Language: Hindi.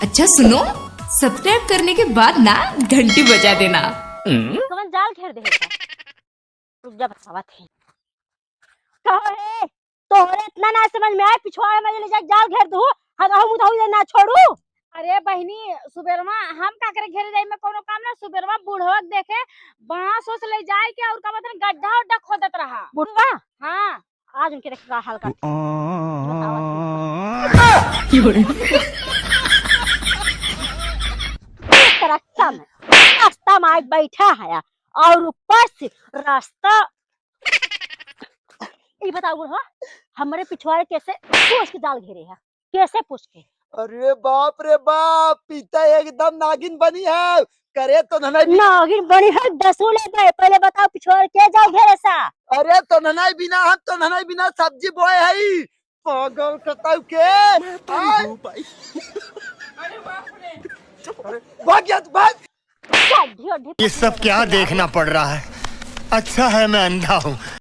अच्छा सुनो, सब्सक्राइब करने के बाद ना घंटी बजा देना। कौन जाल घेर दे रुक जा बतावा थे कहे तोहरे इतना ना समझ में आए पिछवाड़े में ले जा जाल घेर दू हगाहू मुधाऊ ना छोड़ू। अरे बहनी सुबेरवा हम का करे घेरे जाई में कोनो काम ना सुबेरवा बूढ़वा देखे बांस सोच ले जाए के और का मतलब गड्ढा उड्ढा खोदत रहा बुढ़वा हाँ आज उनके रखा हाल कर रास्ता में आज बैठा है और ऊपर से रास्ता ये बताओ बुढ़वा हमारे पिछवाड़े कैसे पूछ के जाल घेरे है कैसे पूछ के। अरे बाप रे बाप पीता एकदम नागिन बनी है करे तो नागिन बनी है दसू ले गए पहले बताओ पिछवाड़े के जाल घेरे सा। अरे तो ननाई बिना हम तो ननाई बिना सब्जी बोए है पागल कताऊ के भाग गया भाग। ये सब क्या देखना पड़ रहा है। अच्छा है मैं अंधा हूँ।